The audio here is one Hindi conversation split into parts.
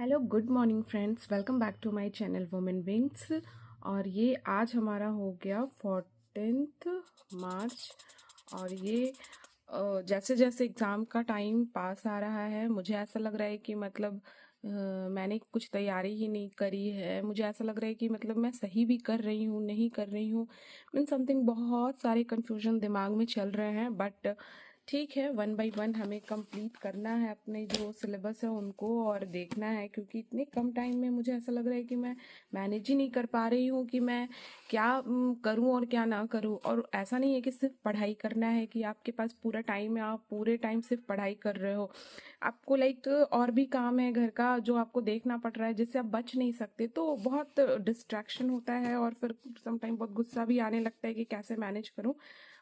Hello good morning friends, welcome back to my channel women wings. और ये आज हमारा हो गया 14 मार्च। और ये जैसे जैसे एग्ज़ाम का टाइम पास आ रहा है, मुझे ऐसा लग रहा है कि मतलब मैंने कुछ तैयारी ही नहीं करी है। मुझे ऐसा लग रहा है कि मतलब मैं सही भी कर रही हूँ नहीं कर रही हूँ, मीन समथिंग बहुत सारे कन्फ्यूजन दिमाग में चल रहे हैं। बट ठीक है, वन बाय वन हमें कंप्लीट करना है अपने जो सिलेबस है उनको, और देखना है क्योंकि इतने कम टाइम में मुझे ऐसा लग रहा है कि मैं मैनेज ही नहीं कर पा रही हूँ कि मैं क्या करूँ और क्या ना करूँ। और ऐसा नहीं है कि सिर्फ पढ़ाई करना है कि आपके पास पूरा टाइम है, आप पूरे टाइम सिर्फ पढ़ाई कर रहे हो। आपको लाइक और भी काम है घर का जो आपको देखना पड़ रहा है, जिससे आप बच नहीं सकते। तो बहुत डिस्ट्रैक्शन होता है और फिर समटाइम बहुत गुस्सा भी आने लगता है कि कैसे मैनेज करूँ।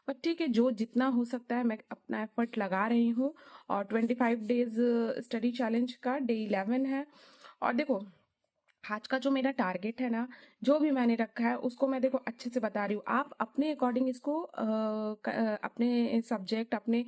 पर ठीक है, जो जितना हो सकता है मैं अपना एफर्ट लगा रही हूँ। और 25 डेज स्टडी चैलेंज का डे 11 है। और देखो, आज का जो मेरा टारगेट है ना, जो भी मैंने रखा है उसको मैं देखो अच्छे से बता रही हूँ। आप अपने अकॉर्डिंग इसको अपने सब्जेक्ट, अपने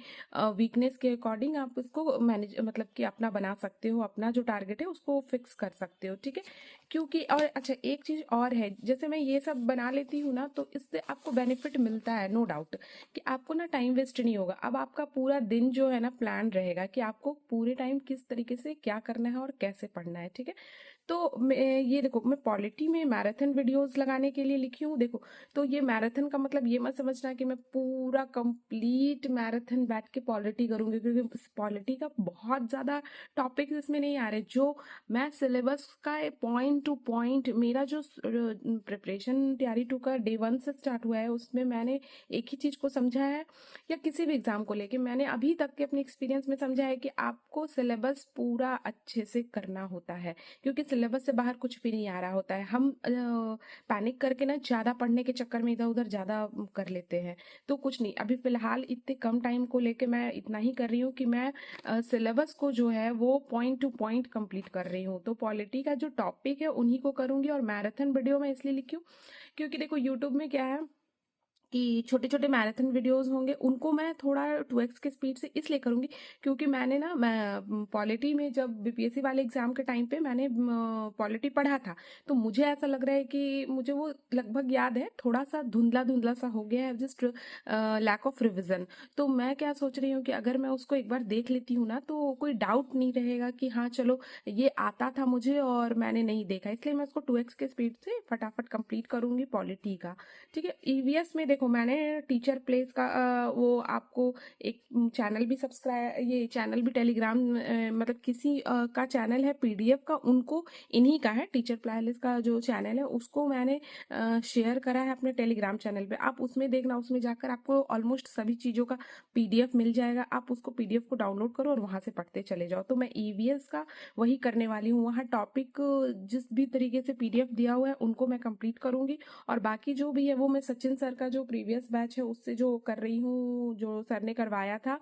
वीकनेस के अकॉर्डिंग आप इसको मैनेज मतलब कि अपना बना सकते हो। अपना जो टारगेट है उसको फिक्स कर सकते हो, ठीक है। क्योंकि और अच्छा, एक चीज़ और है, जैसे मैं ये सब बना लेती हूँ ना, तो इससे आपको बेनिफिट मिलता है, नो डाउट, कि आपको ना टाइम वेस्ट नहीं होगा। अब आपका पूरा दिन जो है ना प्लान रहेगा कि आपको पूरे टाइम किस तरीके से क्या करना है और कैसे पढ़ना है, ठीक है। तो मैं ये देखो, मैं पॉलिटी में मैराथन वीडियोस लगाने के लिए लिखी हूँ। देखो, तो ये मैराथन का मतलब ये मत समझना कि मैं पूरा कंप्लीट मैराथन बैठ के पॉलिटी करूँगी, क्योंकि पॉलिटी का बहुत ज़्यादा टॉपिक्स इसमें नहीं आ रहे। जो मैं सिलेबस का पॉइंट टू पॉइंट, मेरा जो प्रिपरेशन तैयारी टू का डे 1 से स्टार्ट हुआ है, उसमें मैंने एक ही चीज़ को समझा है, या किसी भी एग्जाम को लेके मैंने अभी तक के अपने एक्सपीरियंस में समझा है कि आपको सिलेबस पूरा अच्छे से करना होता है, क्योंकि सिलेबस से बाहर कुछ भी नहीं आ रहा होता है। हम पैनिक करके ना ज़्यादा पढ़ने के चक्कर में इधर उधर ज़्यादा कर लेते हैं। तो कुछ नहीं, अभी फ़िलहाल इतने कम टाइम को लेके मैं इतना ही कर रही हूँ कि मैं सिलेबस को जो है वो पॉइंट टू पॉइंट कंप्लीट कर रही हूँ। तो पॉलिटी का जो टॉपिक है उन्हीं को करूँगी। और मैराथन वीडियो मैं इसलिए लिखी हूँ क्योंकि देखो, यूट्यूब में क्या है कि छोटे छोटे मैराथन वीडियोस होंगे, उनको मैं थोड़ा 2x के स्पीड से इसलिए करूँगी क्योंकि मैं पॉलिटी में जब बीपीएससी वाले एग्जाम के टाइम पे मैंने पॉलिटी पढ़ा था, तो मुझे ऐसा लग रहा है कि मुझे वो लगभग याद है, थोड़ा सा धुंधला धुंधला सा हो गया है, जस्ट लैक ऑफ रिविजन। तो मैं क्या सोच रही हूँ कि अगर मैं उसको एक बार देख लेती हूँ ना, तो कोई डाउट नहीं रहेगा कि हाँ चलो ये आता था मुझे और मैंने नहीं देखा। इसलिए मैं उसको 2x के स्पीड से फटाफट कंप्लीट करूँगी पॉलिटी का, ठीक है। ईवीएस में देखो, मैंने टीचर प्लेस का वो आपको एक चैनल भी सब्सक्राइब, ये चैनल भी टेलीग्राम मतलब किसी का चैनल है पीडीएफ का, उनको इन्हीं का है, टीचर प्लेस का जो चैनल है उसको मैंने शेयर करा है अपने टेलीग्राम चैनल पे। आप उसमें देखना, उसमें जाकर आपको ऑलमोस्ट सभी चीज़ों का पीडीएफ मिल जाएगा। आप उसको पीडीएफ को डाउनलोड करो और वहाँ से पढ़ते चले जाओ। तो मैं ईवीएस का वही करने वाली हूँ। वहाँ टॉपिक जिस भी तरीके से पीडीएफ दिया हुआ है उनको मैं कंप्लीट करूँगी। और बाकी जो भी है वो मैं सचिन सर का जो प्रीवियस बैच है उससे जो कर रही हूँ, जो सर ने करवाया था,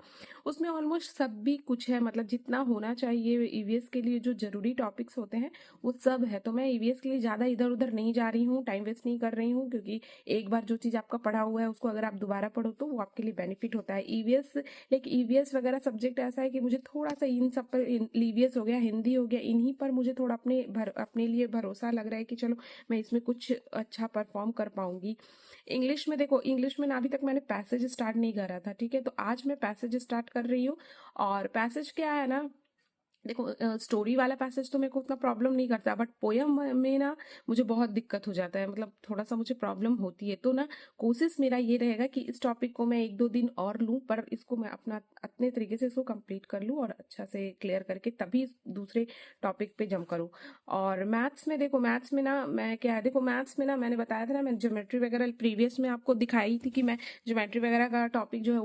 उसमें ऑलमोस्ट सब भी कुछ है, मतलब जितना होना चाहिए ईवीएस के लिए जो जरूरी टॉपिक्स होते हैं वो सब है। तो मैं ईवीएस के लिए ज़्यादा इधर उधर नहीं जा रही हूँ, टाइम वेस्ट नहीं कर रही हूँ, क्योंकि एक बार जो चीज़ आपका पढ़ा हुआ है उसको अगर आप दोबारा पढ़ो तो वो आपके लिए बेनिफिट होता है। ईवीएस, लेकिन ईवीएस वगैरह सब्जेक्ट ऐसा है कि मुझे थोड़ा सा इन सब पर, ईवीएस हो गया, हिंदी हो गया, इन्हीं पर मुझे थोड़ा अपने लिए भरोसा लग रहा है कि चलो मैं इसमें कुछ अच्छा परफॉर्म कर पाऊंगी। इंग्लिश में देखो, इंग्लिश में ना अभी तक मैंने पैसेज स्टार्ट नहीं करा था, ठीक है। तो आज मैं पैसेज स्टार्ट कर रही हूँ। और पैसेज क्या है ना, देखो, स्टोरी वाला पैसेज तो मेरे को उतना प्रॉब्लम नहीं करता, बट पोयम में ना मुझे बहुत दिक्कत हो जाता है, मतलब थोड़ा सा मुझे प्रॉब्लम होती है। तो ना कोशिश मेरा ये रहेगा कि इस टॉपिक को मैं 1-2 दिन और लूँ, पर इसको मैं अपने तरीके से इसको कंप्लीट कर लूँ और अच्छा से क्लियर करके तभी दूसरे टॉपिक पे जम करूँ। और मैथ्स में देखो, मैथ्स में ना मैं क्या है, देखो मैथ्स में ना मैंने बताया था ना, मैंने ज्योमेट्री वगैरह प्रीवियस में आपको दिखाई थी कि मैं ज्योमेट्री वगैरह का टॉपिक जो है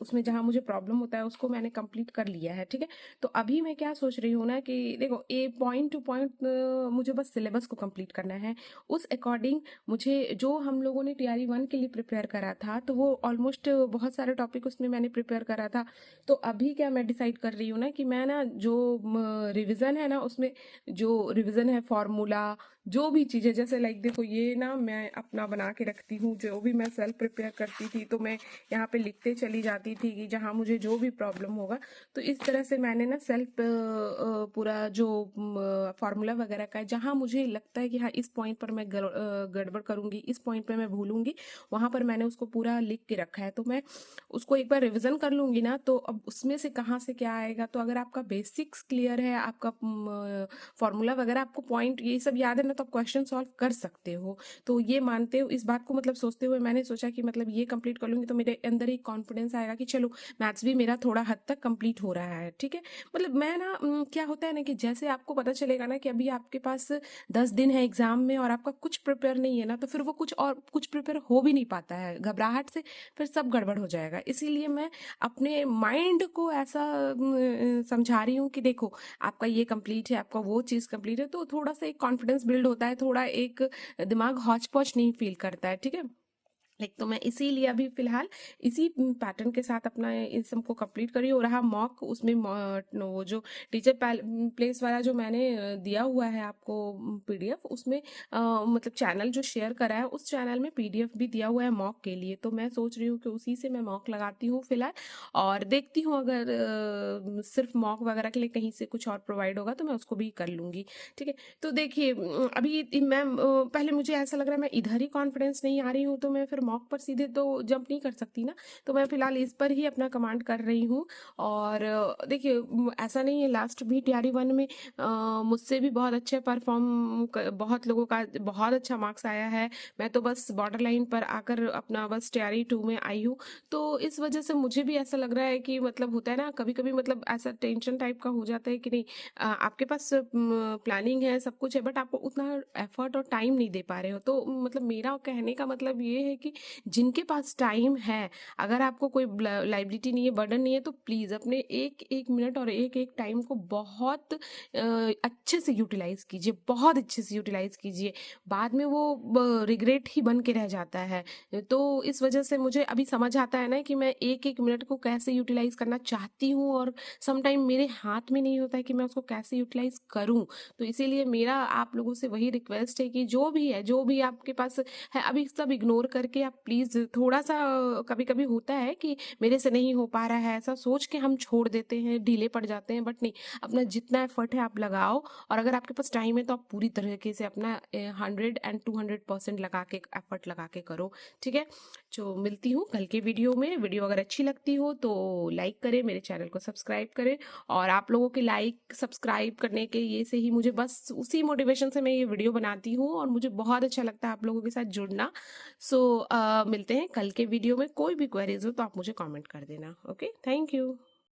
उसमें जहाँ मुझे प्रॉब्लम होता है उसको मैंने कंप्लीट कर लिया है, ठीक है। तो अभी मैं क्या सोच रही हूँ ना कि देखो, ए पॉइंट टू पॉइंट मुझे बस सिलेबस को कंप्लीट करना है। उस अकॉर्डिंग मुझे जो हम लोगों ने टीआरई 1 के लिए प्रिपेयर करा था, तो वो ऑलमोस्ट बहुत सारे टॉपिक उसमें मैंने प्रिपेयर करा था। तो अभी क्या मैं डिसाइड कर रही हूँ ना कि मैं ना जो रिवीजन है ना, उसमें जो रिवीजन है, फॉर्मूला, जो भी चीज़ें, जैसे लाइक देखो ये ना मैं अपना बना के रखती हूँ, जो भी मैं सेल्फ प्रिपेयर करती थी तो मैं यहाँ पे लिखते चली जाती थी कि जहाँ मुझे जो भी प्रॉब्लम होगा। तो इस तरह से मैंने ना सेल्फ पूरा जो फार्मूला वगैरह का है, जहाँ मुझे लगता है कि हाँ इस पॉइंट पर मैं गड़बड़ करूँगी, इस पॉइंट पर मैं भूलूंगी, वहाँ पर मैंने उसको पूरा लिख के रखा है। तो मैं उसको एक बार रिवीजन कर लूंगी ना, तो अब उसमें से कहाँ से क्या आएगा। तो अगर आपका बेसिक्स क्लियर है, आपका फॉर्मूला वगैरह, आपको पॉइंट ये सब याद है ना, तो आप क्वेश्चन सॉल्व कर सकते हो। तो ये मानते हो, इस बात को मतलब सोचते हुए मैंने सोचा कि मतलब ये कंप्लीट कर लूंगी तो मेरे अंदर एक कॉन्फिडेंस आएगा कि चलो मैथ्स भी मेरा थोड़ा हद तक कंप्लीट हो रहा है। ठीक है, मतलब मैं ना क्या होता है ना कि जैसे आपको पता चलेगा ना कि अभी आपके पास 10 दिन है एग्जाम में और आपका कुछ प्रिपेयर नहीं है ना, तो फिर वो कुछ प्रिपेयर हो भी नहीं पाता है, घबराहट से फिर सब गड़बड़ हो जाएगा। इसीलिए मैं अपने माइंड को ऐसा समझा रही हूँ कि देखो आपका ये कंप्लीट है, आपका वो चीज़ कंप्लीट है, तो थोड़ा सा एक कॉन्फिडेंस बिल्ड होता है, थोड़ा एक दिमाग हौच पौच नहीं फील करता है। ठीक है, एक तो मैं इसीलिए अभी फिलहाल इसी पैटर्न के साथ अपना इन सबको कंप्लीट करी। और रहा मॉक, उसमें वो जो टीचर प्लेस वाला जो मैंने दिया हुआ है आपको पीडीएफ, उसमें मतलब चैनल जो शेयर करा है उस चैनल में पीडीएफ भी दिया हुआ है मॉक के लिए। तो मैं सोच रही हूँ कि उसी से मैं मॉक लगाती हूँ फिलहाल, और देखती हूँ अगर सिर्फ मॉक वगैरह के लिए कहीं से कुछ और प्रोवाइड होगा तो मैं उसको भी कर लूँगी। ठीक है, तो देखिए अभी मैं पहले मुझे ऐसा लग रहा है मैं इधर ही कॉन्फिडेंस नहीं आ रही हूँ, तो मैं फिर मॉक पर सीधे तो जंप नहीं कर सकती ना, तो मैं फिलहाल इस पर ही अपना कमांड कर रही हूँ। और देखिए ऐसा नहीं है, लास्ट भी टीआरई 1 में मुझसे भी बहुत अच्छे परफॉर्म बहुत लोगों का बहुत अच्छा मार्क्स आया है। मैं तो बस बॉर्डर लाइन पर आकर अपना बस टीआरई 2 में आई हूँ। तो इस वजह से मुझे भी ऐसा लग रहा है कि मतलब होता है ना कभी कभी, मतलब ऐसा टेंशन टाइप का हो जाता है कि नहीं आपके पास प्लानिंग है, सब कुछ है, बट आपको उतना एफर्ट और टाइम नहीं दे पा रहे हो। तो मतलब मेरा कहने का मतलब ये है कि जिनके पास टाइम है, अगर आपको कोई लाइबिलिटी नहीं है, बर्डन नहीं है, तो प्लीज अपने एक एक मिनट और एक एक टाइम को बहुत अच्छे से यूटिलाइज कीजिए, बहुत अच्छे से यूटिलाइज कीजिए। बाद में वो रिग्रेट ही बन के रह जाता है। तो इस वजह से मुझे अभी समझ आता है ना कि मैं एक एक मिनट को कैसे यूटिलाइज करना चाहती हूँ, और समटाइम मेरे हाथ में नहीं होता है कि मैं उसको कैसे यूटिलाइज करूँ। तो इसीलिए मेरा आप लोगों से वही रिक्वेस्ट है कि जो भी है, जो भी आपके पास है, अभी सब इग्नोर करके आप प्लीज थोड़ा सा, कभी कभी होता है कि मेरे से नहीं हो पा रहा है ऐसा सोच के हम छोड़ देते हैं, ढीले पड़ जाते हैं, बट नहीं, अपना जितना एफर्ट है आप लगाओ। और अगर आपके पास टाइम है तो आप पूरी तरीके से अपना 100 and 200% लगा के, एफर्ट लगा के करो। ठीक है, तो मिलती हूँ कल के वीडियो में। वीडियो अगर अच्छी लगती हो तो लाइक करें, मेरे चैनल को सब्सक्राइब करें। और आप लोगों के लाइक सब्सक्राइब करने के ये से ही मुझे, बस उसी मोटिवेशन से मैं ये वीडियो बनाती हूँ, और मुझे बहुत अच्छा लगता है आप लोगों के साथ जुड़ना। सो मिलते हैं कल के वीडियो में। कोई भी क्वेरीज हो तो आप मुझे कमेंट कर देना। Okay, thank you.